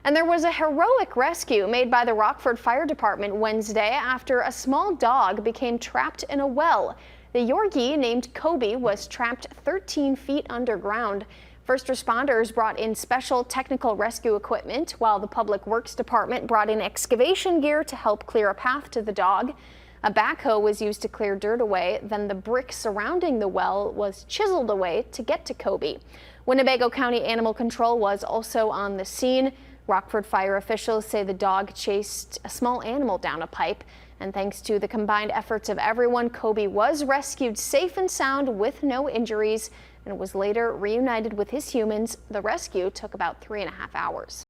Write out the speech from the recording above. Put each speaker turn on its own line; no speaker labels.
And there was a heroic rescue made by the Rockford Fire Department Wednesday after a small dog became trapped in a well. The Yorkie named Kobe was trapped 13 feet underground. First responders brought in special technical rescue equipment, while the Public Works Department brought in excavation gear to help clear a path to the dog. A backhoe was used to clear dirt away, then the brick surrounding the well was chiseled away to get to Kobe. Winnebago County Animal Control was also on the scene. Rockford fire officials say the dog chased a small animal down a pipe, and thanks to the combined efforts of everyone, Kobe was rescued safe and sound with no injuries and was later reunited with his humans. The rescue took about 3.5 hours.